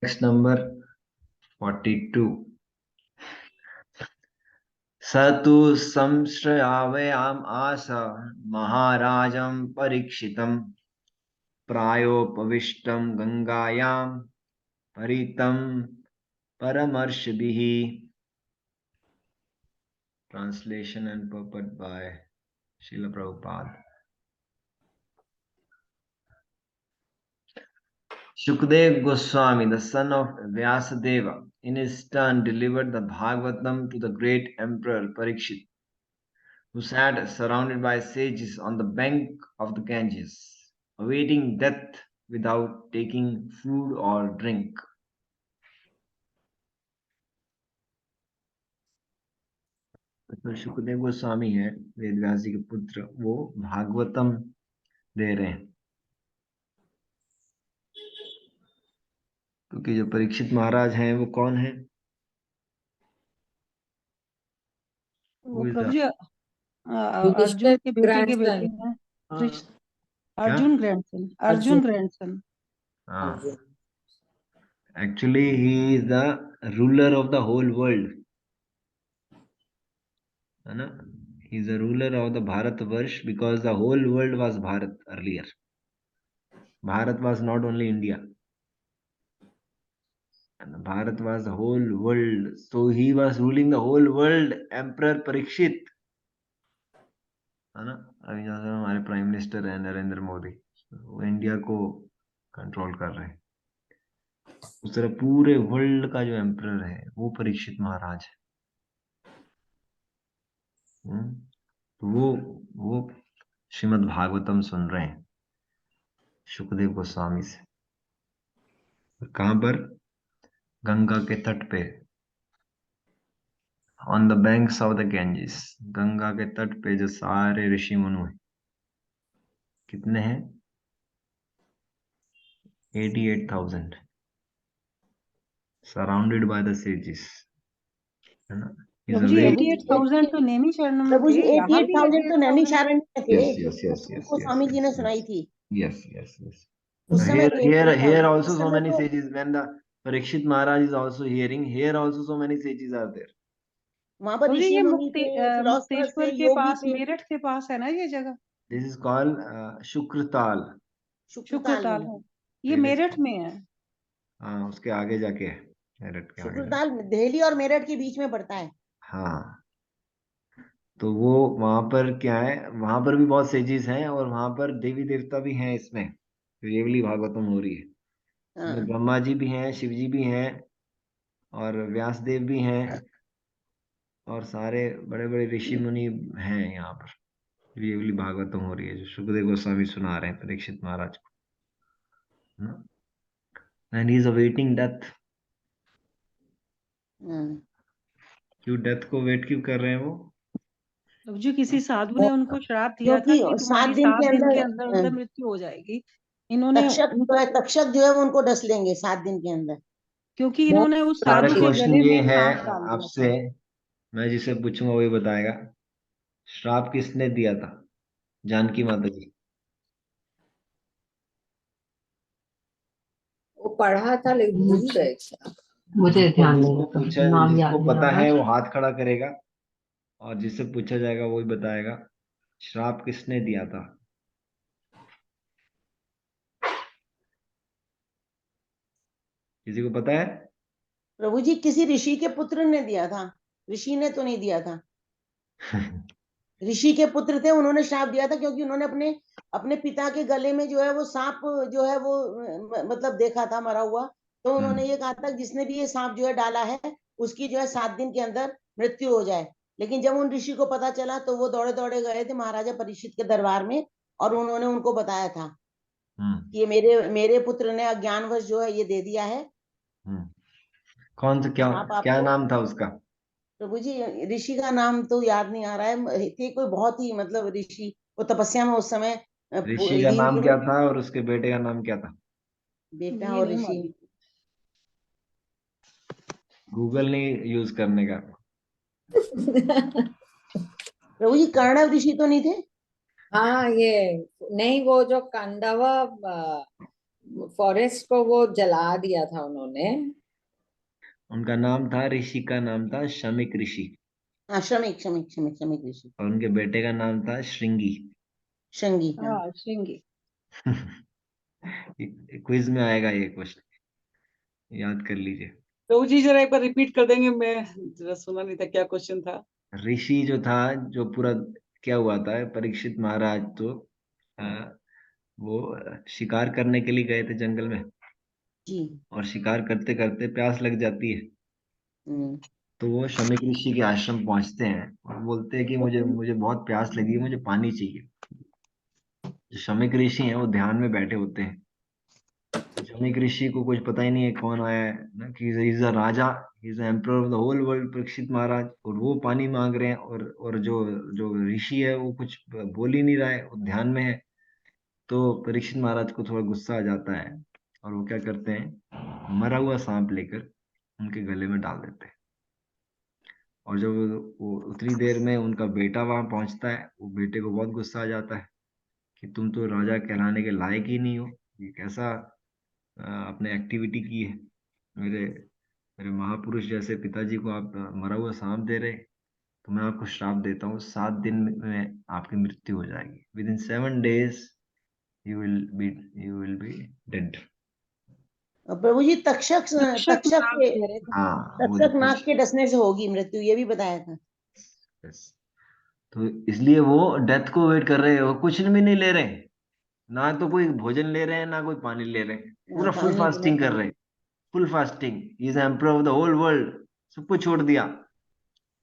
Text number 42. स तु संश्रयावयाम आस महाराजं परीक्षितं प्रायोपविष्टं गंगायां परितं परमर्षभिः. Translation and purport by Srila Prabhupada. Shukdev Goswami, the son of Vyasadeva, in his turn delivered the Bhagavatam to the great emperor Parikshit, who sat surrounded by sages on the bank of the Ganges, awaiting death without taking food or drink. तो शुकदेव गोस्वामी है, वेदव्यास जी के पुत्र, वो भागवतम दे रहे हैं, क्योंकि जो परीक्षित महाराज हैं वो कौन है? प्रभु जी अर्जुन के बेटे के बेटे हैं, अर्जुन ग्रैंडसन, अर्जुन ग्रैंडसन. हाँ, actually he is the ruler of the whole world, है ना? He is the ruler of the Bharatvarsh because the whole world was Bharat earlier. Bharat was not only India, and Bharat was the whole world. So he was ruling the whole world. Emperor Parikshit, है ना? अभी जैसे हमारे prime minister है नरेंद्र मोदी, वो India को control कर रहे हैं. उस तरह पूरे वर्ल्ड का जो एम्परर है वो परीक्षित महाराज है. तो वो श्रीमद् भागवतम सुन रहे हैं शुकदेव गोस्वामी से. कहां पर? गंगा के तट पे, on the banks of the Ganges. Ganga के तट पे जो सारे ऋषि मुनु हैं, कितने हैं? 88,000, सराउंडेड बाय द सेजेस, है ना? प्रभु जी 88,000 तो नैमिषारण्य में थे. 88,000 तो नैमिषारण्य में थे. Yes. स्वामी जी ने सुनाई थी. Yes. उस समय Here also so many sages. When the Parikshit Maharaj is also hearing, here also so many sages are there. वहाँ पर ऋषि मुनि थे, फिलोसफर्स थे, मुक्तेश्वर के पास, मेरठ के पास है ना ये जगह. This is called Shukratal. Shukratal है, ये मेरठ में है. हाँ, उसके आगे जाके है, मेरठ के आगे. शुक्रताल दिल्ली और मेरठ के बीच में पड़ता है. हाँ, तो वो वहां पर क्या है, वहां पर भी बहुत सेजिस हैं और वहां पर देवी देवता भी हैं. इसमें रियली भागवतम हो रही है. इसमें ब्रह्मा जी भी हैं, शिव जी भी हैं और व्यासदेव भी हैं और सारे बड़े बड़े ऋषि मुनि हैं यहाँ पर. रियली भागवतम हो रही है जो सुखदेव गोस्वामी सुना रहे हैं परीक्षित महाराज को. And he is awaiting death. क्यों डेथ को वेट क्यों कर रहे हैं वो? जो किसी साधु ने उनको श्राप दिया था कि तुम्हारी 7 दिन के अंदर मृत्यु हो जाएगी. इन्होंने तक्षक जो है वो उनको डस लेंगे 7 दिन के अंदर, क्योंकि इन्होंने उस साधु के क्वेश्चन गले ये में है सांप डाल दिया. आपसे मैं जिसे पूछूंगा वही बताएगा. श्राप किसने दिया था? जानकी माता जी. वो पढ़ा था लेकिन भूल गए. मुझे ध्यान नहीं, जिसको पता है वो हाथ खड़ा करेगा और जिससे पूछा जाएगा वही बताएगा. श्राप किसने दिया था? किसी को पता है? प्रभु जी किसी ऋषि के पुत्र ने दिया था. ऋषि ने तो नहीं दिया था. ऋषि के पुत्र थे, उन्होंने श्राप दिया था क्योंकि उन्होंने अपने पिता के गले में जो है वो सांप जो है वो मतलब देखा था मरा हुआ. तो उन्होंने ये कहा था जिसने भी ये सांप जो है डाला है उसकी जो है 7 दिन के अंदर मृत्यु हो जाए. लेकिन जब उन ऋषि को पता चला तो वो दौड़े दौड़े गए थे महाराजा परीक्षित के दरबार में और उन्होंने उनको बताया था कि ये मेरे पुत्र ने अज्ञानवश जो है ये दे दिया है. कौन सा क्या नाम था उसका? प्रभु जी ऋषि का नाम तो याद नहीं आ रहा है. थे कोई बहुत ही मतलब ऋषि, वो तपस्या में उस समय. ऋषि का नाम क्या था और उसके बेटे का नाम क्या था? बेटा और ऋषि. गूगल नहीं यूज करने का. प्रभु जी कर्णव ऋषि तो नहीं थे? हाँ, ये नहीं, वो जो कांडव फॉरेस्ट को वो जला दिया था उन्होंने। उनका नाम था, ऋषि का नाम था शमीक ऋषि, हाँ, श्रमिक श्रमिक श्रमिक श्रमिक ऋषि, और उनके बेटे का नाम था श्रृंगी। श्रृंगी। हाँ, हाँ श्रृंगी। क्विज में आएगा ये क्वेश्चन, याद कर लीजिए। प्रभु जी जरा एक बार रिपीट कर देंगे, मैं जरा सुना नहीं था, क्या क्वेश्चन था? ऋषि जो था, जो पूरा क्या हुआ था, परीक्षित महाराज तो वो शिकार करने के लिए गए थे जंगल में, जी। और शिकार करते करते प्यास लग जाती है। हम्म, तो वो शमीक ऋषि के आश्रम पहुंचते हैं और बोलते हैं कि मुझे मुझे बहुत प्यास लगी है, मुझे पानी चाहिए। जो शमीक ऋषि हैं वो ध्यान में बैठे होते हैं। शमीक ऋषि को कुछ पता ही नहीं है कौन आया है ना, कि is a raja, is a emperor of the whole world, Parikshit Maharaj, और वो पानी मांग रहे हैं, और जो जो ऋषि है वो कुछ बोल ही नहीं रहा है, वो ध्यान में है। तो परीक्षित महाराज को थोड़ा गुस्सा आ जाता है, और वो क्या करते हैं, मरा हुआ सांप लेकर उनके गले में डाल देते हैं। और जब वो उतनी देर में उनका बेटा वहां पहुंचता है, वो बेटे को बहुत गुस्सा आ जाता है कि तुम तो राजा कहलाने के लायक ही नहीं हो, ये कैसा आपने एक्टिविटी की है, मेरे मेरे महापुरुष जैसे पिताजी को आप मरा हुआ सांप दे रहे। तो मैं आपको श्राप देता हूँ, 7 दिन में आपकी मृत्यु हो जाएगी, with in 7 days you will be you will be dead. और प्रभु जी, तक्षक तक्षक तक्षक नाग के कह रहे थे। हाँ, वो तक्षक नाग के डसने से होगी मृत्यु, ये भी बताया था। yes। तो इसलिए वो डेथ को वेट कर रहे हैं, वो कुछ भी नहीं ले रहे, ना तो कोई भोजन ले रहे हैं, ना कोई पानी ले रहे हैं, हाँ, पूरा फुल पानी बिना फास्टिंग कर पानी। रहे हैं। Full fasting, is emperor of the whole world, सब कुछ छोड़ दिया,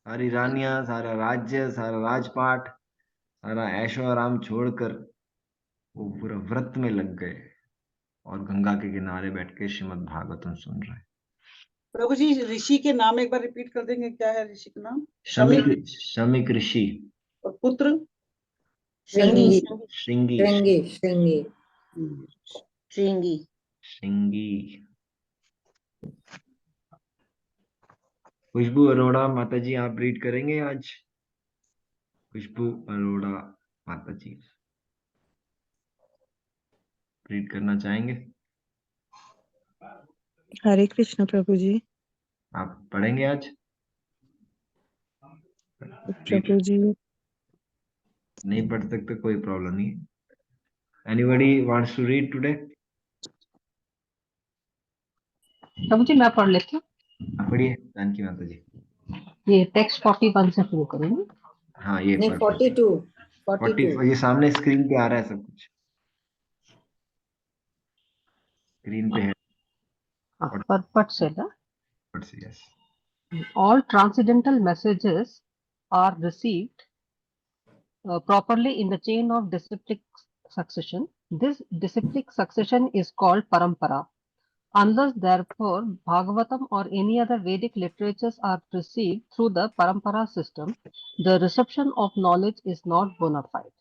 सारी रानियां, सारा राज्य, सारा राजपाट, सारा ऐशो आराम छोड़कर वो पूरा व्रत में लग गए, और गंगा के किनारे बैठ के श्रीमद् भागवतम सुन रहे हैं। प्रभु जी ऋषि के नाम एक बार रिपीट कर देंगे, क्या है ऋषि का नाम? शमीक शमीक ऋषि और पुत्र? श्रृंगी। श्रृंगी। श्रृंगी श्रृंगी। श्रृंगी। हम्म, श्रृंगी। श्रृंगी। खुशबू अरोड़ा माता जी, आप रीड करेंगे आज? खुशबू अरोड़ा माता जी रीड करना चाहेंगे? हरे कृष्ण प्रभु जी। आप पढ़ेंगे आज? रीड प्रभु जी नहीं पढ़ सकते, कोई प्रॉब्लम नहीं। Anybody wants to read today? Prabhu ji मैं पढ़ लेती हूँ। आप पढ़िए जानकी माता जी। ये टेक्स्ट 41 से शुरू करेंगे। हाँ, ये नहीं, 42। 42। ये सामने स्क्रीन पे आ रहा है, सब कुछ स्क्रीन पे है। हाँ, पट से ना। Yes. All transcendental messages are received properly in the chain of disciplic succession. This disciplic succession is called parampara. Unless, therefore, Bhagavatam or any other Vedic literatures are received through the parampara system, the reception of knowledge is not bona fide.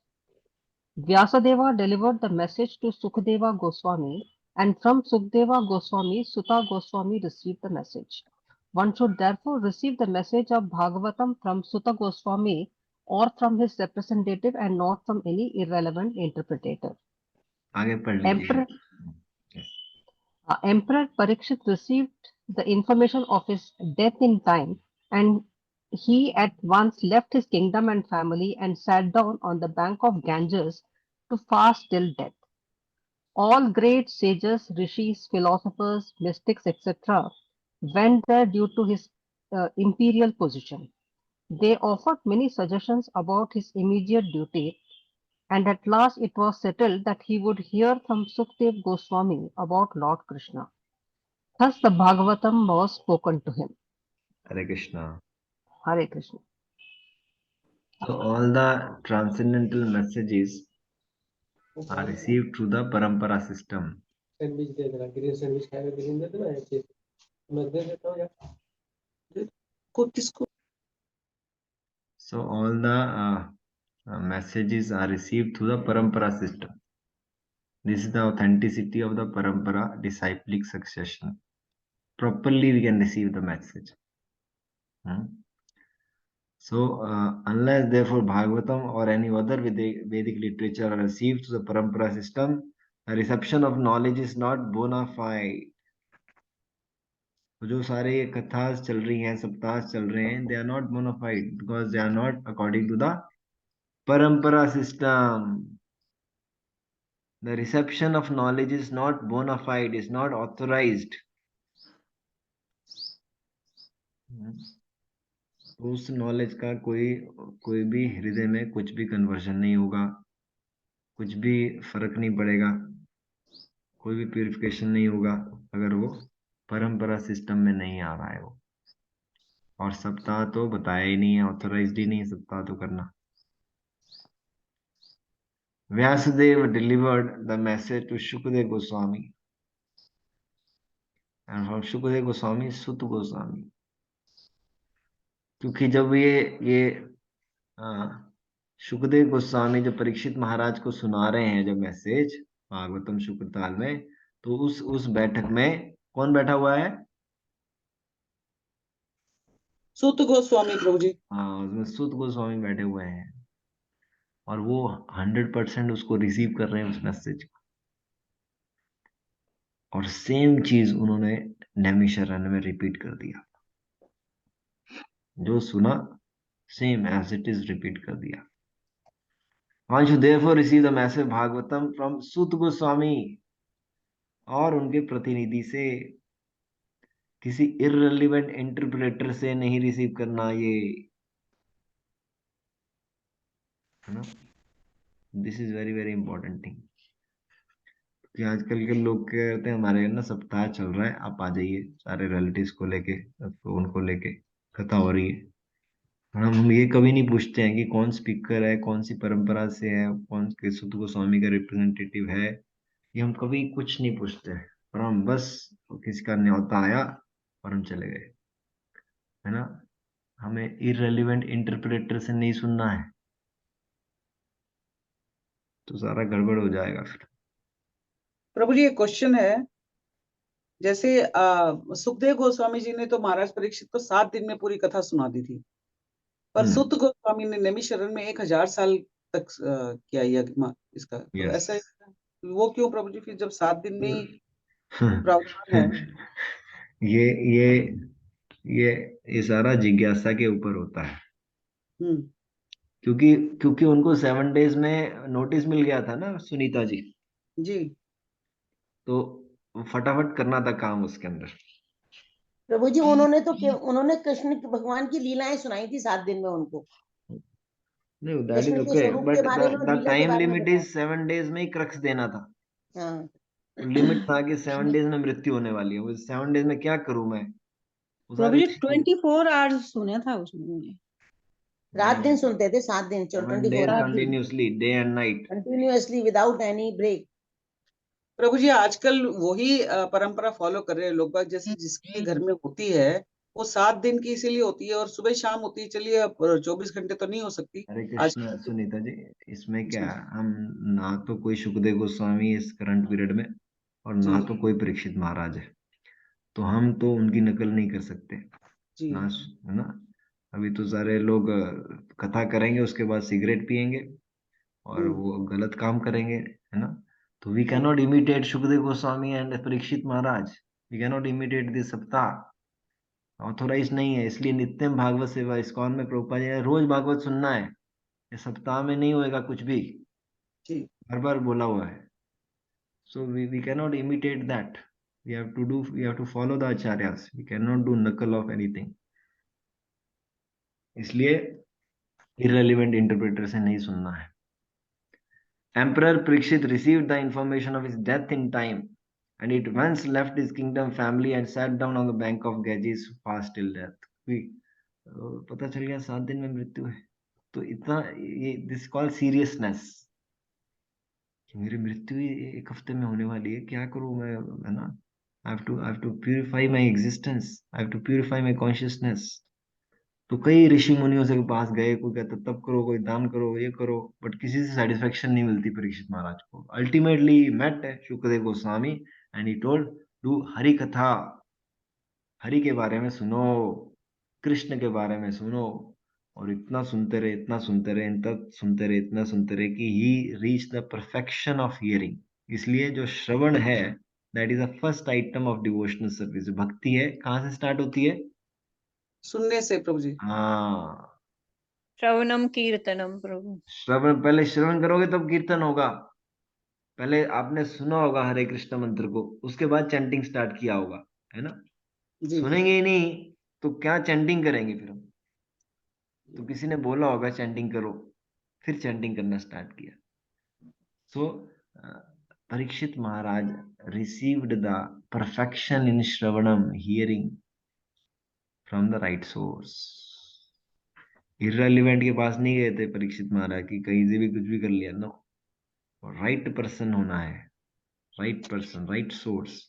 Vyasadeva delivered the message to Sukadeva Goswami, and from Sukadeva Goswami, Suta Goswami received the message. One should therefore receive the message of Bhagavatam from Suta Goswami or from his representative and not from any irrelevant interpreter. आगे पढ़ लीजिए। Emperor Parikshit received the information of his death in time, and he at once left his kingdom and family and sat down on the bank of Ganges to fast till death. All great sages, rishis, philosophers, mystics, etc., went there due to his imperial position. They offered many suggestions about his immediate duty, and at last it was settled that he would hear from Sukhdev Goswami about Lord Krishna. Thus the Bhagavatam was spoken to him. Hare Krishna. Hare Krishna. So all the transcendental messages are received through the parampara system. So all the messages are received through the parampara system. This is the authenticity of the parampara disciplic succession. Properly we can receive the message. So unless therefore Bhagavatam or any other Vedic literature are received through the parampara system, reception of knowledge is not bona fide. तो जो सारे ये कथास चल रही हैं, सप्ताह चल रहे हैं, they are not bona fide because they are not according to the parampara system. The reception of knowledge is not bona fide, is not authorised. तो उस नॉलेज का कोई भी हृदय में कुछ भी कन्वर्जन नहीं होगा, कुछ भी फर्क नहीं पड़ेगा, कोई भी प्यूरिफिकेशन नहीं होगा अगर वो परंपरा सिस्टम में नहीं आ रहा है वो। और सप्ताह तो बताया ही नहीं है, ऑथोराइज्ड ही नहीं है सप्ताह तो करना। Vyasadeva delivered the message to Shukadeva Goswami and from Shukadeva Goswami Suta Goswami. क्योंकि जब ये शुकदेव गोस्वामी जब परीक्षित महाराज को सुना रहे हैं जब मैसेज भागवतम शुक्रताल में, तो उस बैठक में कौन बैठा हुआ है? सुत गोस्वामी प्रभु जी। हाँ, उसमें सुत गोस्वामी बैठे हुए हैं और वो 100% उसको रिसीव कर रहे हैं उस मैसेज को। और सेम चीज उन्होंने नैमिषारण्य में रिपीट कर दिया, जो सुना same as it is repeat कर दिया। One should therefore receive the massive Bhagavatam from Sut Goswami और उनके प्रतिनिधि से, किसी इररिलेवेंट इंटरप्रेटर से नहीं रिसीव करना ये, है ना। This is very very important thing. कि आजकल के लोग क्या करते हैं, हमारे ना सप्ताह चल रहा है, आप आ जाइए सारे रिलेटिव्स को लेके, तो उनको लेके कथा हो रही है। हम ये कभी नहीं पूछते हैं कि कौन स्पीकर है, कौन सी परंपरा से है, कौन किस सुत गोस्वामी का रिप्रेजेंटेटिव है, ये हम कभी कुछ नहीं पूछते हैं। और हम बस किसी का न्योता आया और हम चले गए, है ना। हमें इररिलेवेंट इंटरप्रेटर से नहीं सुनना है, तो सारा गड़बड़ हो जाएगा फिर। प्रभु जी एक क्वेश्चन है, जैसे सुखदेव गोस्वामी जी ने तो महाराज परीक्षित को 7 दिन में पूरी कथा सुना दी थी, पर सुत गोस्वामी ने नैमिषारण्य में 1000 साल तक किया इसका। तो ऐसा है, वो क्यों प्रभु जी? फिर जब 7 दिन में ही प्रावधान है। ये ये ये सारा जिज्ञासा के ऊपर होता है। क्योंकि क्योंकि उनको 7 डेज में नोटिस मिल गया था ना सुनीता जी जी, तो फटाफट करना था काम उसके अंदर। प्रभु जी उन्होंने कृष्ण भगवान की लीलाएं सुनाई थी 7 दिन में उनको। नहीं, दैट इज कृष्ण के ओके, स्वरूप के बट बारे में और द लीला के टाइम बारे में लिमिट इज बताया। 7 डेज में ही क्रक्स देना था। हाँ, लिमिट था कि 7 डेज में मृत्यु होने वाली है, वो 7 डेज में क्या करूं मैं, वो प्रभु सारे जी 24 आवर्स सुना था उसमें। रात दिन सुनते थे, 7 दिन 7 24 days hours continuously, day and night. Continuously without any break. Prabhu ji आजकल वही परंपरा फॉलो कर रहे हैं लोग बाग, जैसे जिसके घर में होती है वो 7 दिन की इसीलिए होती है और सुबह शाम होती है। चलिए अब 24 घंटे तो नहीं हो सकती। हरे आज कृष्ण सुनीता जी, इसमें क्या जी है, हम ना तो कोई सुखदेव गोस्वामी इस करंट पीरियड में और ना जी तो कोई परीक्षित महाराज है, तो हम तो उनकी नकल नहीं कर सकते जी ना, है ना। अभी तो सारे लोग कथा करेंगे, उसके बाद सिगरेट पिएंगे और वो गलत काम करेंगे, है ना। तो we can not imitate Sukhdev Goswami and Parikshit Maharaj, we can not imitate this saptah, authorise नहीं है। इसलिए नित्यम भागवत सेवा इस्कॉन में प्रभुपाद जी ने रोज भागवत सुनना है, ये सप्ताह में नहीं होएगा कुछ भी, जी हर बार बोला हुआ है। So we can not imitate that, we have to follow the acharyas, we can not do नकल ऑफ एनीथिंग। इसलिए इररिलेवेंट इंटरप्रेटर से नहीं सुनना है। Emperor Parikshit received the information of his death in time, and it once left his kingdom family and sat down on the bank of Ganges fast till death. पता चल गया 7 दिन में मृत्यु है, तो इतना ये दिस कॉल सीरियसनेस कि मेरी मृत्यु ही 1 हफ्ते में होने वाली है, क्या करूं मैं, है ना। I have to purify my existence, I have to purify my consciousness. तो कई ऋषि मुनियों से पास गए, कोई कहता तब करो, कोई दान करो, ये करो, बट किसी से सेटिस्फेक्शन नहीं मिलती परीक्षित महाराज को। Ultimately met Shukdev Goswami and he told do Hari कथा, हरि के बारे में सुनो, कृष्ण के बारे में सुनो। और इतना सुनते रहे, इतना सुनते रहे, इतना सुनते रहे, इतना सुनते रहे कि he reach the perfection of hearing. इसलिए जो श्रवण है that is the first item of devotional service. भक्ति है कहाँ से स्टार्ट होती है? सुनने से प्रभु जी। हाँ, श्रवणम कीर्तनम प्रभु। श्रवण, पहले श्रवण करोगे तब कीर्तन होगा। पहले आपने सुना होगा हरे कृष्ण मंत्र को, उसके बाद चैंटिंग स्टार्ट किया होगा, है ना? जी सुनेंगे ही नहीं तो क्या चैंटिंग करेंगे फिर हम? तो किसी ने बोला होगा चैंटिंग करो, फिर चैंटिंग करना स्टार्ट किया। So Parikshit Maharaj received the perfection in shravanam, hearing from the right source. Irrelevant के पास नहीं गए थे परीक्षित महाराज की कहीं से भी कुछ भी कर लिया, नो। राइट पर्सन होना है, right person, right source.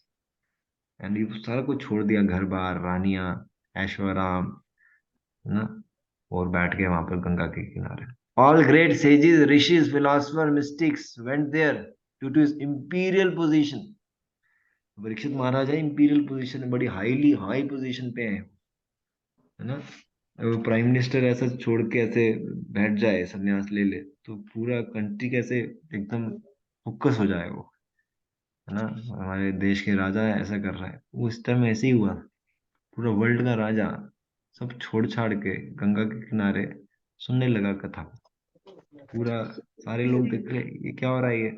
And ये सारा कुछ छोड़ दिया, घर बार, रानियां, ऐश्वर्याम, है ना, और बैठ के वहां पर गंगा के किनारे। All great sages, rishis, philosopher, mystics went there due to his imperial position. Parikshit Maharaj है इंपीरियल पोजीशन में, बड़ी हाई पोजीशन पे है ना। वो प्राइम मिनिस्टर ऐसा छोड़ के ऐसे बैठ जाए, संन्यास ले ले, तो पूरा कंट्री कैसे एकदम फोकस हो जाए वो, है ना। हमारे देश के राजा ऐसा कर रहा है, वो इस टाइम ऐसे ही हुआ। पूरा वर्ल्ड का राजा सब छोड़ छाड़ के गंगा के किनारे सुनने लगा कथा। पूरा सारे लोग देख रहे ये क्या हो रहा है ये।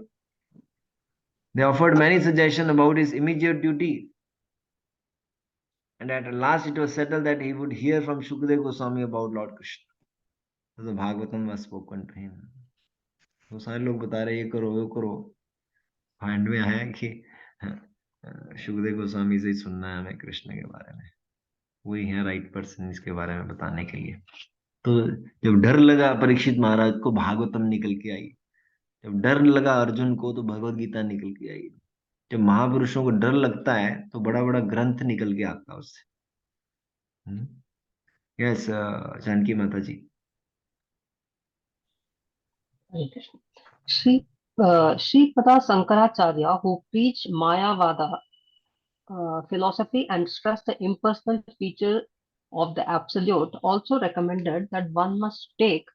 They offered many suggestions about his immediate duty, and at last it was settled that he would hear from Shukdev Goswami about Lord Krishna. So the Bhagavatam was spoken to him. तो सारे लोग बता रहे ये करो वो करो, and में आया कि शुकदेव गोस्वामी से ही सुनना है हमें कृष्ण के बारे में, वही है राइट पर्सन इसके बारे में बताने के लिए। तो जब डर लगा परीक्षित महाराज को, भागवतम निकल के आई। जब डर लगा अर्जुन को, तो भगवत गीता निकल के आई। जब महापुरुषों को डर लगता है तो बड़ा बड़ा ग्रंथ निकल के आता है उससे। यस, जानकी माता जी। Sripada Sankaracharya, who preached Mayavada philosophy and stressed the impersonal feature of the Absolute, also recommended that one must take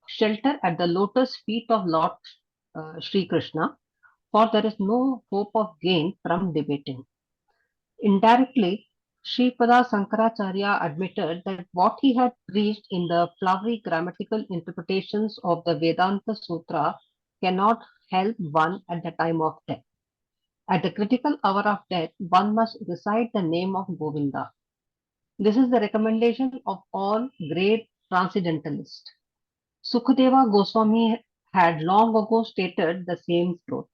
shelter at the lotus feet of Lord Sri Krishna, for there is no hope of gain from debating. Indirectly, Sripada Sankaracharya admitted that what he had preached in the flowery grammatical interpretations of the Vedanta Sutra cannot help one at the time of death. At the critical hour of death, one must recite the name of Govinda. This is the recommendation of all great transcendentalists. Sukadeva Goswami had long ago stated the same truth,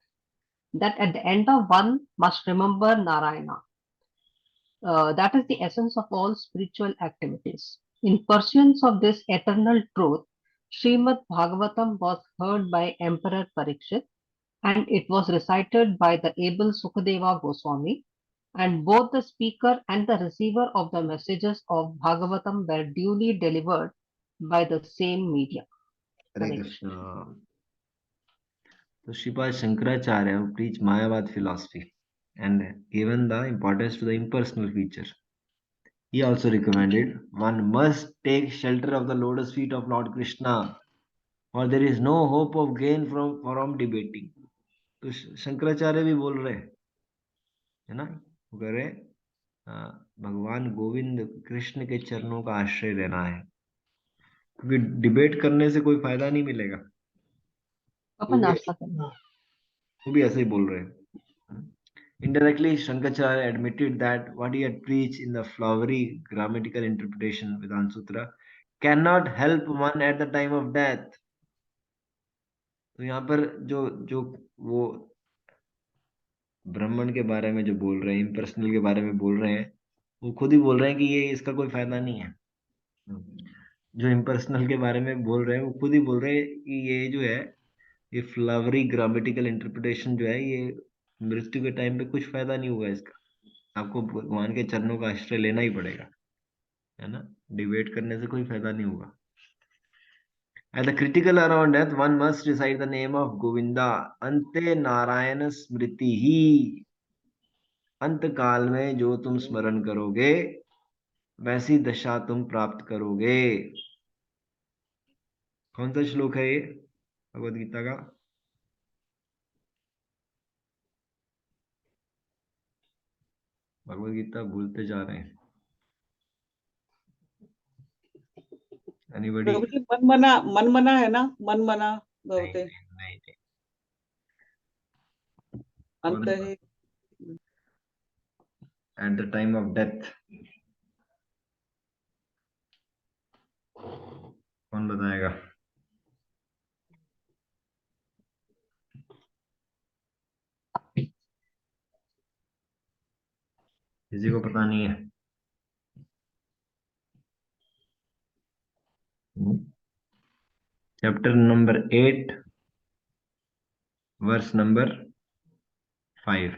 that at the end of one must remember Narayana. That is the essence of all spiritual activities. In pursuance of this eternal truth, Srimad Bhagavatam was heard by Emperor Parikshit, and it was recited by the able Sukadeva Goswami, and both the speaker and the receiver of the messages of Bhagavatam were duly delivered by the same medium. Hare Krishna. So Sripad Shankaracharya, who preached Mayavad philosophy and given the importance to the impersonal feature, he also recommended one must take shelter of the lotus feet of Lord Krishna, or there is no hope of gain from debating. तो शंकराचार्य भी बोल रहे है ना, वो कह रहे भगवान गोविंद कृष्ण के चरणों का आश्रय लेना है, क्योंकि डिबेट करने से कोई फायदा नहीं मिलेगा। वो भी ऐसे ही बोल रहे हैं। Indirectly, Shankaracharya admitted that what he had preached in the flowery grammatical interpretation Vedanta Sutra cannot help one at the time of death. तो यहाँ पर जो जो वो ब्राह्मण के बारे में जो बोल रहे हैं, इम्पर्सनल के बारे में बोल रहे हैं, वो खुद ही बोल रहे हैं कि ये इसका कोई फायदा नहीं है। जो इम्पर्सनल के बारे में बोल रहे हैं वो खुद ही बोल रहे हैं कि ये जो है, ये फ्लावरी ग्रामेटिकल इंटरप्रिटेशन जो है, ये मृत्यु के टाइम पे कुछ फायदा नहीं हुआ इसका। आपको भगवान के चरणों का आश्रय लेना ही पड़ेगा, है ना, डिबेट करने से कोई फायदा नहीं होगा। At the critical hour of death, one must recite the name of Govinda. Ante Narayana Smriti ही। अंत काल में जो तुम स्मरण करोगे वैसी दशा तुम प्राप्त करोगे। कौन सा श्लोक है ये भगवद गीता का? भगवत गीता भूलते जा रहे हैं। एनीबॉडी? प्रभु जी मन मना है ना, मन मना भवते नहीं नहीं, अंत है। At the time of death कौन बताएगा? किसी को पता नहीं है? Chapter number 8 verse number 5।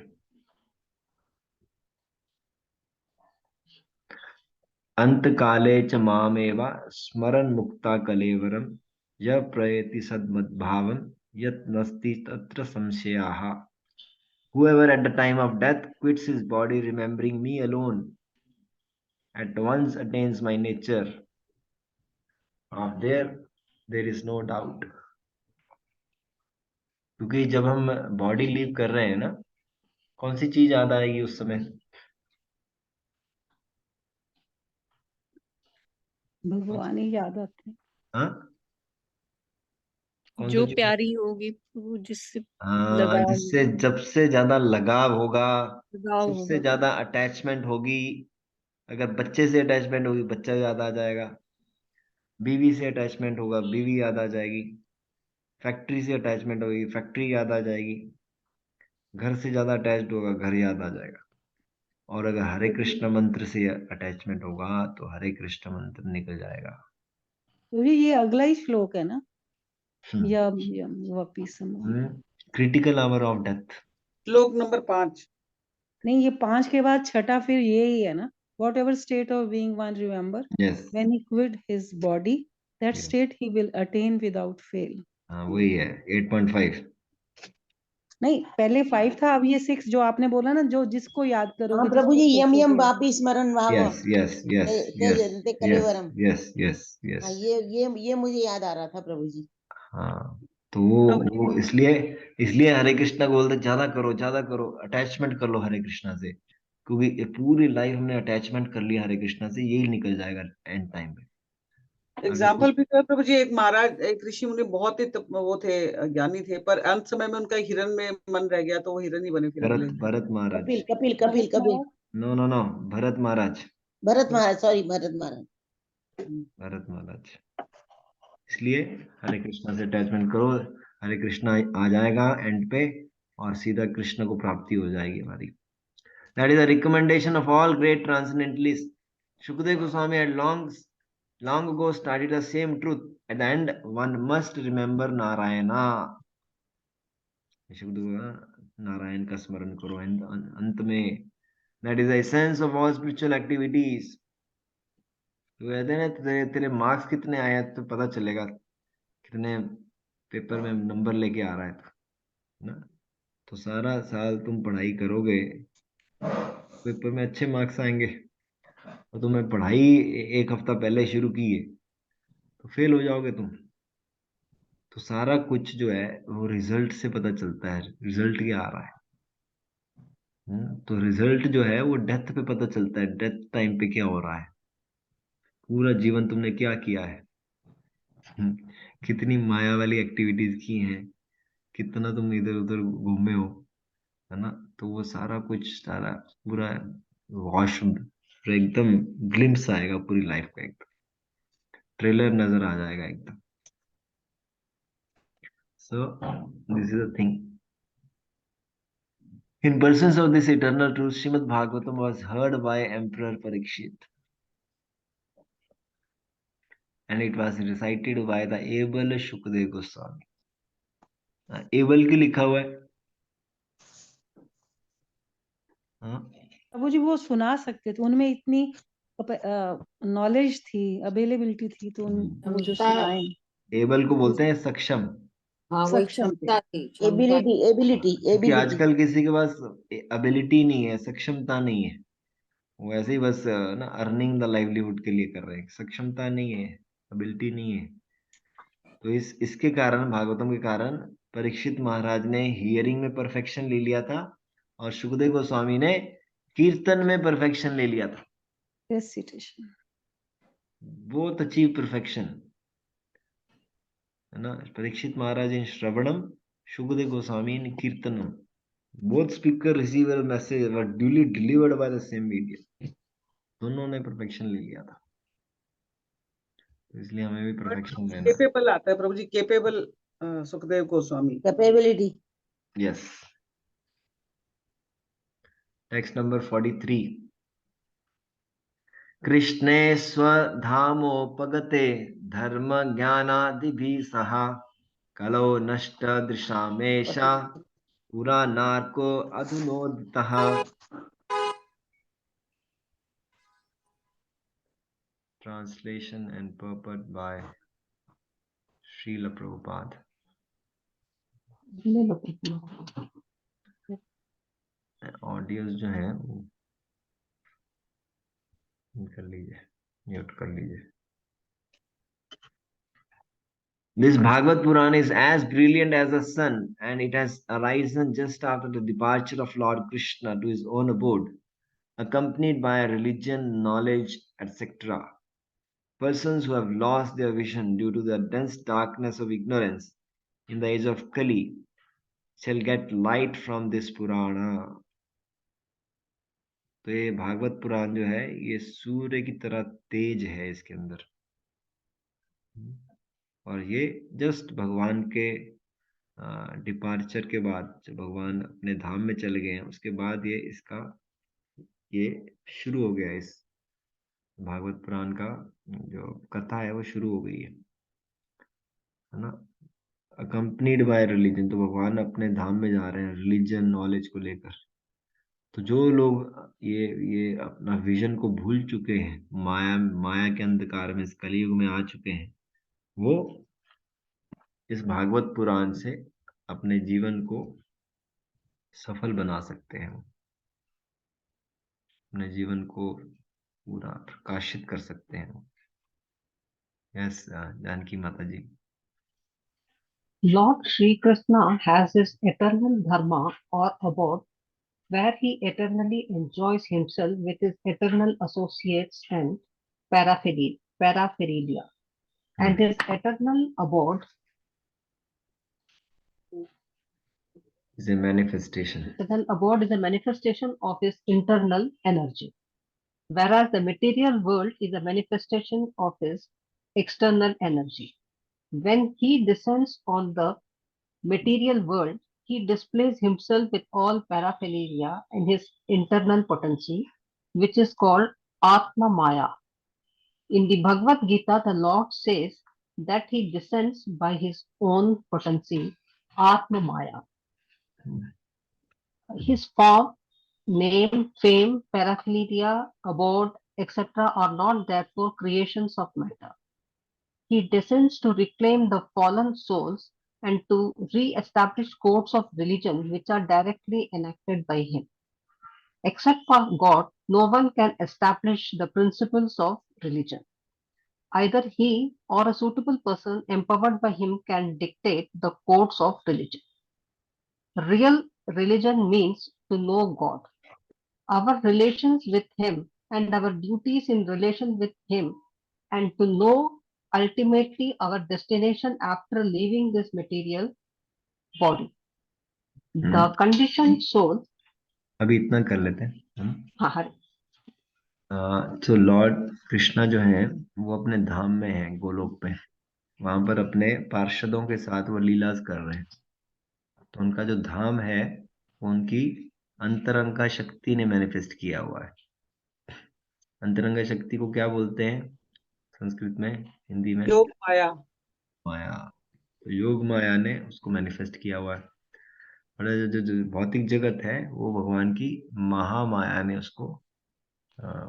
अंत काले च मामेव स्मरन् मुक्ता कलेवरम यः प्रयति सद्मद्भावं यत् नस्ति तत्र संशयाः। Whoever at the time of death quits his body remembering me alone at once attains my nature. Of there is no doubt. क्योंकि जब हम बॉडी लीव कर रहे हैं ना, कौन सी चीज याद आएगी उस समय? भगवान ही याद आते हैं। हाँ, कौन जो सी चीज? प्यारी होगी वो जिससे हाँ, लगाव जिससे जब से ज्यादा लगाव होगा, लगाव सबसे होगा। ज्यादा अटैचमेंट होगी। अगर बच्चे से अटैचमेंट होगी, बच्चा याद आ जाएगा। बीवी से अटैचमेंट होगा, बीवी याद आ जाएगी। फैक्ट्री से अटैचमेंट होगी, फैक्ट्री याद आ जाएगी। घर से ज्यादा अटैच्ड होगा, घर याद आ जाएगा। और अगर हरे कृष्ण मंत्र से अटैचमेंट होगा तो हरे कृष्ण मंत्र निकल जाएगा। तो ये अगला ही श्लोक है ना, या वापिस क्रिटिकल आवर ऑफ डेथ। श्लोक नंबर 5। नहीं, ये 5 के बाद छठा फिर ये ही है ना, what ever state of being one remember yes, when he quit his body that Yes. State he will attain without fail. हाँ, वही है 8.5। नहीं, पहले 5 था, अब ये 6 जो आपने बोला ना, जो जिसको याद हाँ करोगे, प्रभु जी, जिसको यम यम सोचोगे। वापि स्मरण भाव यस यस यस ते यस ते कलेवरम। Yes yes yes. हाँ, ये मुझे याद आ रहा था प्रभु जी। हाँ, तो वो इसलिए इसलिए हरे कृष्णा को बोलते ज्यादा करो, ज्यादा करो, अटैचमेंट कर लो हरे कृष्णा से। क्योंकि ये पूरी लाइफ हमने अटैचमेंट कर लिया हरे कृष्णा से, यही निकल जाएगा एंड टाइम पे। एग्जाम्पल भी तो है प्रभु जी, एक महाराज, एक ऋषि मुनि बहुत ही वो थे, ज्ञानी थे, पर अंत समय में उनका हिरण में मन रह गया, तो वो हिरण ही बने फिर अगले। Bharat Maharaj. Kapil Kapil Kapil Kapil no no no, Bharat Maharaj. Bharat Maharaj, sorry Bharat Maharaj. Bharat Maharaj. इसलिए हरे कृष्णा से अटैचमेंट करो, हरे कृष्णा आ जाएगा एंड पे, और सीधा कृष्ण को प्राप्ति हो जाएगी हमारी। That is the recommendation of all great transcendentalist. Shukdev Goswami had long ago started the same truth. At the end, one must remember Narayana. Narayan का स्मरण करो अंत में। That is the essence of all spiritual activities. तो कहते हैं ना, तेरे मार्क्स कितने आए हैं तो पता चलेगा कितने पेपर में नंबर लेके आ रहा है ना। तो सारा साल तुम पढ़ाई करोगे, पेपर में अच्छे मार्क्स आएंगे। और तुम्हें पढ़ाई एक हफ्ता पहले शुरू की है तो फेल हो जाओगे तुम। तो सारा कुछ जो है वो रिजल्ट से पता चलता है, रिजल्ट क्या आ रहा है। तो रिजल्ट जो है वो डेथ पे पता चलता है, डेथ टाइम पे क्या हो रहा है, पूरा जीवन तुमने क्या किया है। कितनी माया वाली एक्टिविटीज की हैं, कितना तुम इधर उधर घूमे हो, है ना। तो वो सारा कुछ, सारा पूरा वॉश, एकदम ग्लिम्स आएगा पूरी लाइफ का, एकदम ट्रेलर नजर आ जाएगा एकदम। So this is the thing. In persons of this eternal truth, Srimad Bhagavatam was heard by Emperor Parikshit, and it was recited by the able Shukdev Goswami. Able की लिखा हुआ है। प्रभु जी वो सुना सकते थे, उनमें इतनी नॉलेज थी, अवेलेबिलिटी थी, तो वो जो सुनाए। एबल को बोलते हैं सक्षम। हाँ, वही सक्षम थे। क्षमता थी, क्षमता। एबिलिटी एबिलिटी क्योंकि एबिलिटी। आजकल किसी के पास एबिलिटी नहीं है, सक्षमता नहीं है, वो ऐसे ही बस ना अर्निंग द लाइवलीहुड के लिए कर रहे हैं, सक्षमता नहीं है, एबिलिटी नहीं है। तो इसके कारण, भागवतम के कारण परीक्षित महाराज ने हियरिंग में परफेक्शन ले लिया था, और सुखदेव गोस्वामी ने कीर्तन में परफेक्शन ले लिया था, रेसिटेशन, बहुत अचीव परफेक्शन, है ना। परीक्षित महाराज इन श्रवणम, शुकदेव गोस्वामी इन कीर्तनम, both speaker receiver message were duly delivered by the same medium, दोनों ने परफेक्शन ले लिया था, तो इसलिए हमें भी परफेक्शन लेना है। केपेबल आता है Prabhu ji, capable Sukhdev Goswami, capability. Yes. Text number 43। कृष्णे स्वधामोपगते धर्म ज्ञानादिभिः सह कलौ नष्ट दृशामेषा पुरा नार्को अधुनोदितः। Translation and purport by Srila Prabhupada। Audios जो है वो कर लीजिए, म्यूट कर लीजिए। This Bhagavad Puran is as brilliant as the sun, and it has arisen just after the departure of Lord Krishna to his own abode, accompanied by religion, knowledge, etc. Persons who have lost their vision due to the dense darkness of ignorance in the age of Kali shall get light from this Purana। तो ये भागवत पुराण जो है ये सूर्य की तरह तेज है इसके अंदर, और ये जस्ट भगवान के डिपार्चर के बाद, जब भगवान अपने धाम में चले गए हैं उसके बाद ये शुरू हो गया, इस भागवत पुराण का जो कथा है वो शुरू हो गई है ना। अकम्पनीड बाय रिलीजन, तो भगवान अपने धाम में जा रहे हैं रिलीजन नॉलेज को लेकर। तो जो लोग ये अपना विजन को भूल चुके हैं, माया के अंधकार में इस कलयुग में आ चुके हैं, वो इस भागवत पुराण से अपने जीवन को सफल बना सकते हैं, अपने जीवन को पूरा प्रकाशित कर सकते हैं। यस जानकी माता जी। Lord Sri Krishna has his eternal dharma or abode where he eternally enjoys himself with his eternal associates and paraphernalia. And his eternal abode is a manifestation. Eternal abode is a manifestation of his internal energy, whereas the material world is a manifestation of his external energy. When he descends on the material world, he displays himself with all paraphernalia in his internal potency, which is called Atma Maya. In the Bhagavad Gita, the Lord says that he descends by his own potency, Atma Maya. His form, name, fame, paraphernalia, abode, etc. are not therefore creations of matter. He descends to reclaim the fallen souls and to re-establish codes of religion which are directly enacted by him. Except for God, no one can establish the principles of religion. Either he or a suitable person empowered by him can dictate the codes of religion. Real religion means to know God. Our relations with him and our duties in relation with him, and to know ultimately our destination after leaving this material body. The conditioned soul. अभी इतना कर लेते हैं। हाँ, तो Lord Krishna जो है वो अपने धाम में है, गोलोक पे, वहां पर अपने पार्षदों के साथ वो लीलाज कर रहे हैं। तो उनका जो धाम है वो उनकी अंतरंगा शक्ति ने मैनिफेस्ट किया हुआ है। अंतरंगा शक्ति को क्या बोलते हैं संस्कृत में, हिंदी में? योग माया। माया। तो योग माया ने उसको मैनिफेस्ट किया हुआ है। और जो भौतिक जगत है वो भगवान की महामाया ने उसको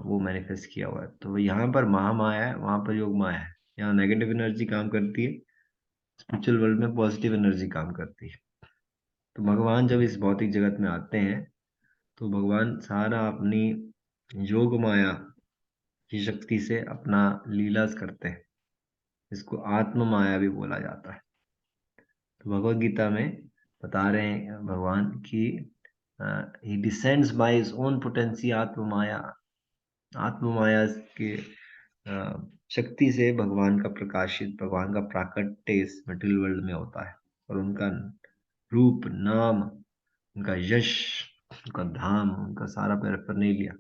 वो मैनिफेस्ट किया हुआ है। तो यहाँ पर महामाया है, वहां पर योग माया है। यहाँ नेगेटिव एनर्जी काम करती है, स्पिरिचुअल वर्ल्ड में पॉजिटिव एनर्जी काम करती है। तो भगवान जब इस भौतिक जगत में आते हैं तो भगवान सारा अपनी योग माया की शक्ति से अपना लीलास करते हैं। इसको आत्म माया भी बोला जाता है। तो भगवद गीता में बता रहे हैं भगवान की he descends by his own potency आत्ममाया, आत्ममाया के शक्ति से भगवान का प्रकाशित, भगवान का प्राकट्य इस मटेरियल वर्ल्ड में होता है, और उनका रूप, नाम, उनका यश, उनका धाम, उनका सारा पैराफर्नेलिया,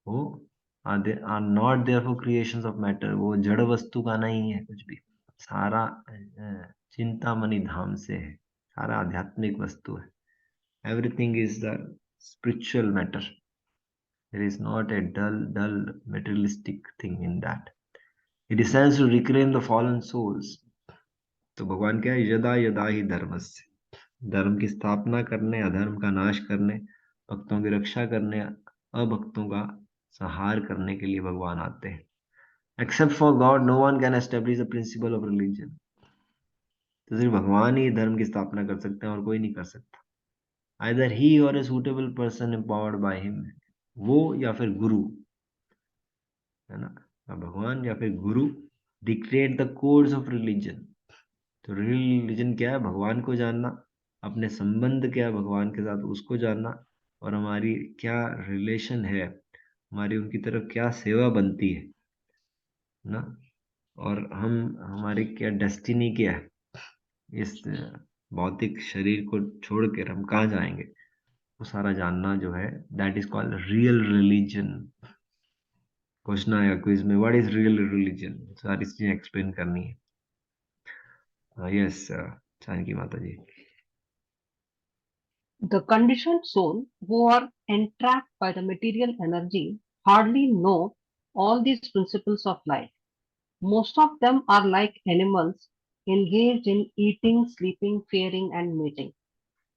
वो are not there for creations of matter, वो जड़ वस्तु का नहीं है कुछ भी, सारा चिंतामणि धाम से है, सारा आध्यात्मिक वस्तु है. Everything is the spiritual matter. There is not a dull materialistic thing in that. He descends to reclaim the fallen souls. तो भगवान क्या है? यदा यदा ही धर्मस्य, धर्म की स्थापना करने, अधर्म का नाश करने, भक्तों की रक्षा करने, अभक्तों का संहार करने के लिए भगवान आते हैं. Except for God, no one can establish the principle of religion. तो सिर्फ भगवान ही धर्म की स्थापना कर सकते हैं और कोई नहीं कर सकता. Either he or a suitable person empowered by him, वो या फिर गुरु, है ना, भगवान या फिर गुरु dictate the codes of religion. तो रिलीजन क्या है? भगवान को जानना, अपने संबंध क्या है भगवान के साथ उसको जानना, और हमारी क्या रिलेशन है, हमारी उनकी तरफ क्या सेवा बनती है ना, और हमारी क्या डेस्टिनी क्या है, इस भौतिक शरीर को छोड़कर हम कहाँ जाएंगे, वो सारा जानना जो है, that is called real religion. Question आया क्विज में, व्हाट इज रियल रिलीजन, सारी चीजें एक्सप्लेन करनी है. यस जानकी माता जी. The conditioned soul who are entrapped by the material energy hardly know all these principles of life. Most of them are like animals engaged in eating, sleeping, fearing, and mating.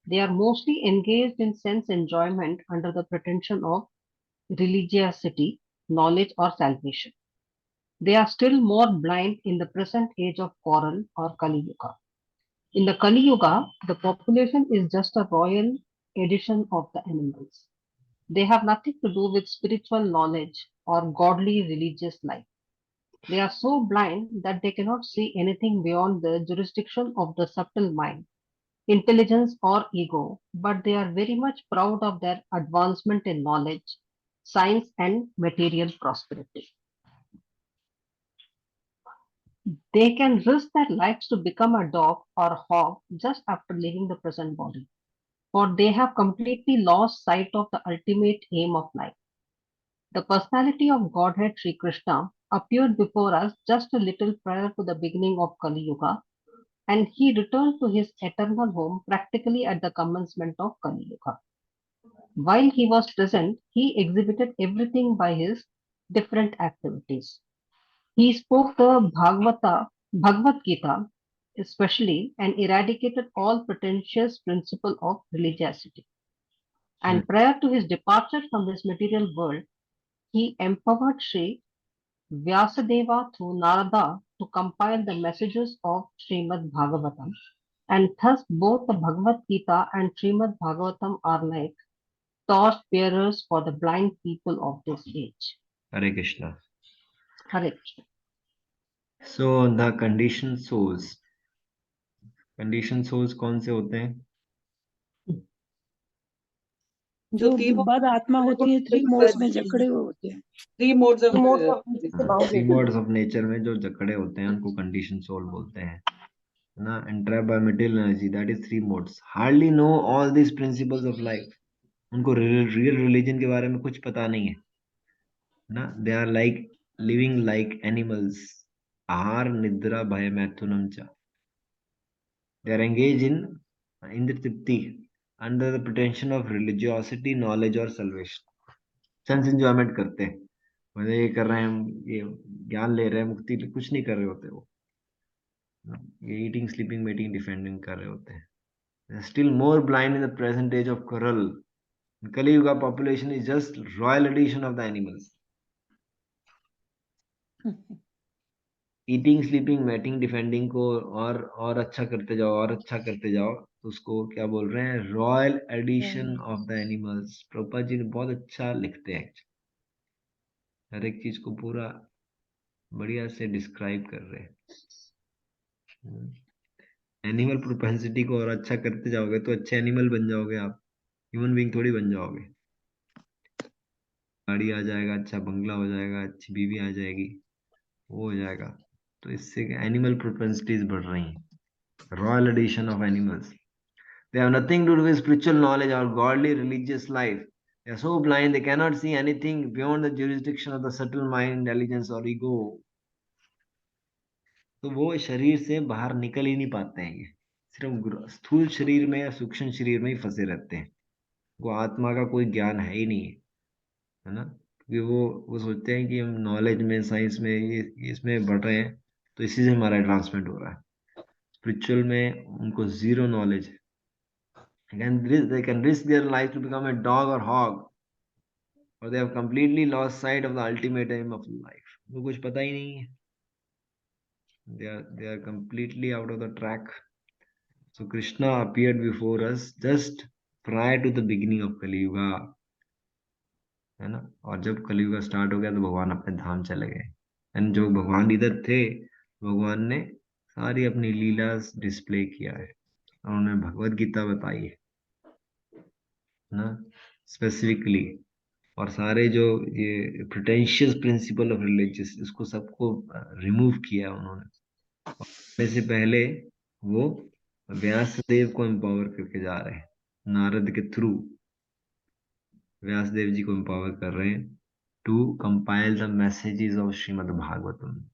They are mostly engaged in sense enjoyment under the pretension of religiosity, knowledge, or salvation. They are still more blind in the present age of Coral or Kali Yuga. In the Kali Yuga, the population is just a royal edition of the animals. They have nothing to do with spiritual knowledge or godly religious life. They are so blind that they cannot see anything beyond the jurisdiction of the subtle mind, intelligence, or ego, but they are very much proud of their advancement in knowledge, science, and material prosperity. They can risk their lives to become a dog or a hog just after leaving the present body, for they have completely lost sight of the ultimate aim of life. The personality of Godhead Sri Krishna appeared before us just a little prior to the beginning of Kali Yuga, and he returned to his eternal home practically at the commencement of Kali Yuga. While he was present, he exhibited everything by his different activities. He spoke the Bhagavad Gita, especially, and eradicated all pretentious principle of religiosity. And prior to his departure from this material world, he empowered Sri Vyasadeva through Narada to compile the messages of Srimad Bhagavatam, and thus both the Bhagavad Gita and Srimad Bhagavatam are like torch bearers for the blind people of this age. Hare Krishna. Hare Krishna. So the conditioned souls कौन से होते हैं? जो बद आत्मा होती है, 3 modes में जकड़े हुए होते हैं. 3 modes of Three modes of nature में जो जकड़े होते हैं उनको conditioned soul बोलते हैं ना. Entrapped by material energy, that is 3 modes. Hardly know all these principles of life. उनको real religion के बारे में कुछ पता नहीं है ना. They are like living like animals. आहार निद्रा भय मैथुनम च. They are engaged in Indra Tripti under the pretension of religiosity, knowledge or salvation. Sense enjoyment करते हैं, मतलब ये कर रहे हैं हम, ये ज्ञान ले रहे हैं, मुक्ति, कुछ नहीं कर रहे होते वो, ये ईटिंग स्लीपिंग मेटिंग डिफेंडिंग कर रहे होते हैं. Still more blind in the present age of Kali. Kaliyuga population is just royal edition of the animals. Eating sleeping mating defending को और अच्छा करते जाओ, और अच्छा करते जाओ, तो उसको क्या बोल रहे हैं? Royal edition of the animals. Prabhupada ji बहुत अच्छा लिखते हैं, हर एक चीज को पूरा बढ़िया से डिस्क्राइब कर रहे हैं. एनिमल प्रोपेंसिटी को और अच्छा करते जाओगे तो अच्छे एनिमल बन जाओगे आप. ह्यूमन बीइंग थोड़ी बन जाओगे। गाड़ी आ जाएगा, अच्छा बंगला हो जाएगा, अच्छी बीवी आ जाएगी, वो हो जाएगा। तो इससे एनिमल प्रोपेंसिटीज बढ़ रही हैं, royal edition of animals. They have nothing to do with spiritual knowledge or godly religious life. They are so blind they cannot see anything beyond the jurisdiction of the subtle mind, intelligence or ego. तो वो शरीर से बाहर निकल ही नहीं पाते हैं, ये सिर्फ स्थूल शरीर में या सूक्ष्म शरीर में ही फंसे रहते हैं। वो आत्मा का कोई ज्ञान है ही नहीं है ना, क्योंकि वो सोचते हैं कि हम नॉलेज में, साइंस में, ये इसमें बढ़ रहे हैं, तो इसी से हमारा एडवांसमेंट हो रहा है। स्पिरिचुअल में उनको जीरो नॉलेज है। They can risk their life to become a dog or hog, or they have completely lost sight of the ultimate aim of life. वो कुछ पता ही नहीं है, they are completely out of the track. So Krishna appeared before us just prior to the beginning of Kali Yuga, है ना। और जब कली युग स्टार्ट हो गया तो भगवान अपने धाम चले गए, एंड जो भगवान इधर थे, भगवान ने सारी अपनी लीला डिस्प्ले किया है, उन्होंने भगवत गीता बताई है ना स्पेसिफिकली। और सारे जो ये प्रिटेंशियस प्रिंसिपल ऑफ रिलीजियस, इसको सबको रिमूव किया उन्होंने। इससे पहले वो व्यासदेव को एम्पावर करके जा रहे हैं, नारद के थ्रू व्यासदेव जी को एम्पावर कर रहे हैं to compile the messages of Shrimad Bhagavatam.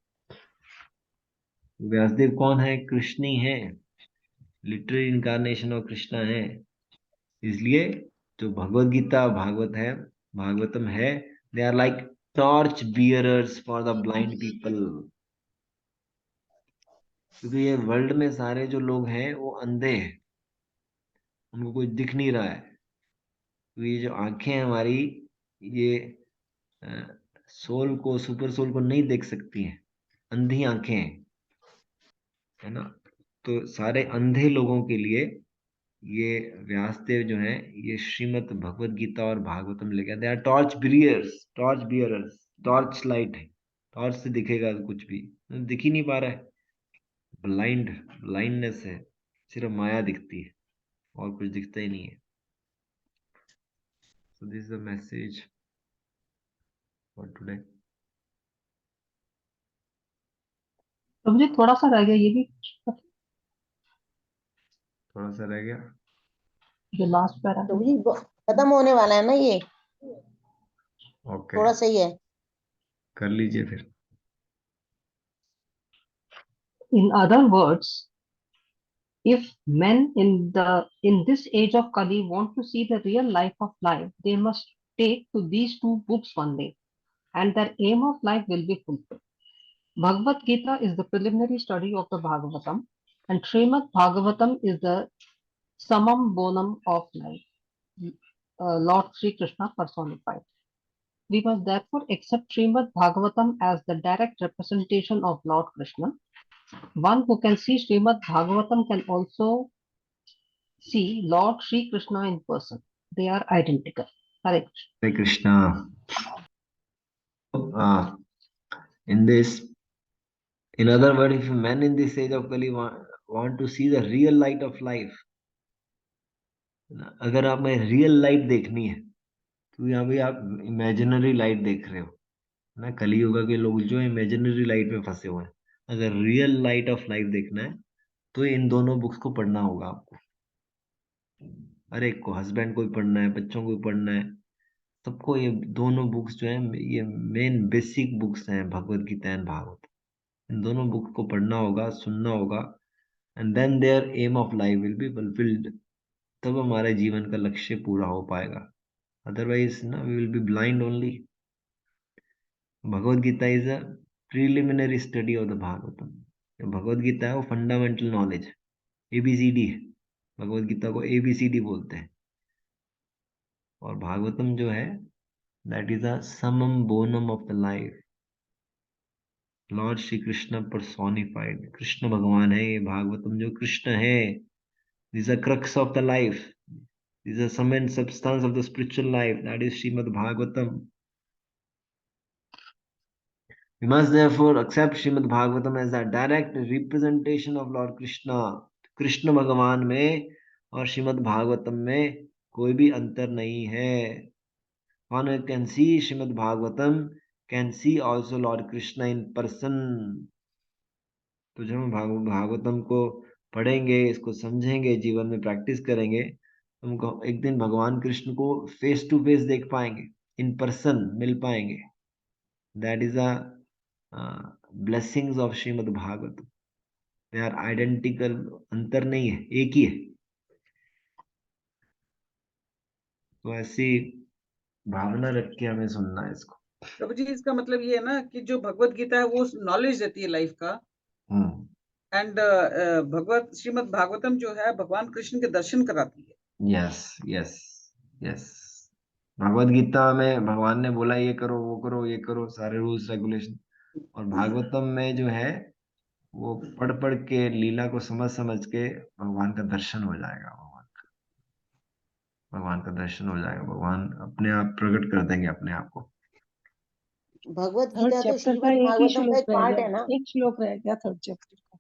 Vyasadev कौन है? कृष्ण ही है, लिटररी इनकारनेशन ऑफ कृष्णा है। इसलिए जो भगवत गीता भागवतम है, they are like torch bearers for the blind people. क्योंकि ये वर्ल्ड में सारे जो लोग हैं वो अंधे हैं, उनको कुछ दिख नहीं रहा है। तो ये जो आंखें हैं हमारी, ये सोल को, सुपर सोल को नहीं देख सकती हैं, अंधी आंखें हैं, है ना। तो सारे अंधे लोगों के लिए ये व्यासदेव जो है, ये श्रीमद् भगवत गीता और भागवतम लेके they are torch bearers. Torch light है, टॉर्च से दिखेगा कुछ भी, दिख ही नहीं पा रहा है, ब्लाइंडनेस है, सिर्फ माया दिखती है और कुछ दिखता ही नहीं है। So this is the message for today. तो मुझे थोड़ा सा रह गया, ये भी थोड़ा सा रह गया, जो लास्ट पैरा तो जी खत्म होने वाला है ना ये, ओके थोड़ा सही है। कर लीजिए फिर। In other words, if men in this age of Kali want to see the real life of life, they must take to these two books one day, and their aim of life will be fulfilled. Bhagavad Gita is the preliminary study of the Bhagavatam, and Srimad Bhagavatam is the summum bonum of life, Lord Sri Krishna personified. We must therefore accept Srimad Bhagavatam as the direct representation of Lord Krishna. One who can see Srimad Bhagavatam can also see Lord Sri Krishna in person. They are identical. Hare Krishna. In other words, if men in this age of Kali want to see the real light of life, अगर आप में real light देखनी है तो यहाँ पे आप imaginary light देख रहे हो ना। कलियुग के लोग जो इमेजिनरी लाइट में फंसे हुए हैं, अगर रियल लाइट ऑफ लाइफ देखना है तो इन दोनों बुक्स को पढ़ना होगा आपको। हर एक को, हस्बैंड को भी पढ़ना है, बच्चों को भी पढ़ना है, सबको ये दोनों बुक्स जो है, ये मेन बेसिक बुक्स हैं, भगवत गीता एंड भागवत। इन दोनों बुक्स को पढ़ना होगा, सुनना होगा, and then their aim of life will be fulfilled. तब हमारे जीवन का लक्ष्य पूरा हो पाएगा, अदरवाइज ना we will be blind only. Bhagavad Gita is a preliminary study of the Bhagavatam. Bhagavad Gita है वो फंडामेंटल नॉलेज, एबीसीडी है। भगवत गीता को एबीसीडी बोलते हैं। और भागवतम जो है, that is a summum bonum of the life, lord Shri Krishna personified. Krishna भगवान है ये भागवतम, जो कृष्ण है। This a crux of the life, this a sum and substance of the spiritual life, that is Shrimad Bhagavatam. We must therefore accept Srimad Bhagavatam as a direct representation of Lord Krishna. Krishna भगवान में और श्रीमद् भागवतम में कोई भी अंतर नहीं है। One who can see Srimad Bhagavatam can see also Lord Krishna in person. तो जब हम भागवतम को पढ़ेंगे, इसको समझेंगे, जीवन में प्रैक्टिस करेंगे, हम एक दिन भगवान कृष्ण को फेस टू फेस देख पाएंगे, इन पर्सन मिल पाएंगे। That is a blessings of Shrimad Bhagavat. They are identical, अंतर नहीं है, एक ही है। तो ऐसी भावना रख के हमें सुनना है इसको। प्रभु जी इसका मतलब ये है ना कि जो भगवत गीता है वो नॉलेज देती है लाइफ का, एंड भगवत श्रीमद् भागवतम जो है भगवान कृष्ण के दर्शन कराती है। Yes yes yes. Bhagavad Gita में भगवान ने बोला ये करो, वो करो, ये करो, सारे रूल्स रेगुलेशन। और भागवतम में जो है वो पढ़ पढ़ के, लीला को समझ समझ के भगवान का दर्शन हो जाएगा। भगवान का दर्शन हो जाएगा, भगवान अपने आप प्रकट कर देंगे अपने आप को। भगवत थर्ड गीता तो चैप्टर का श्रीमद् एक ही भागवतम का एक श्लोक रह पार्ट गया, है ना। एक श्लोक रह गया थर्ड चैप्टर का।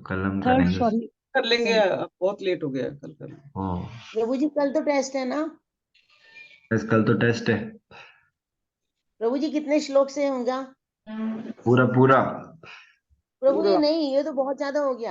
कल हम थर्ड करेंगे। सॉरी कर लेंगे, अब बहुत लेट हो गया, कल कर लेंगे। प्रभु जी कल तो टेस्ट है ना। कल तो टेस्ट है। प्रभु जी कितने श्लोक से होगा? पूरा पूरा प्रभु ये नहीं, ये तो बहुत ज्यादा हो गया।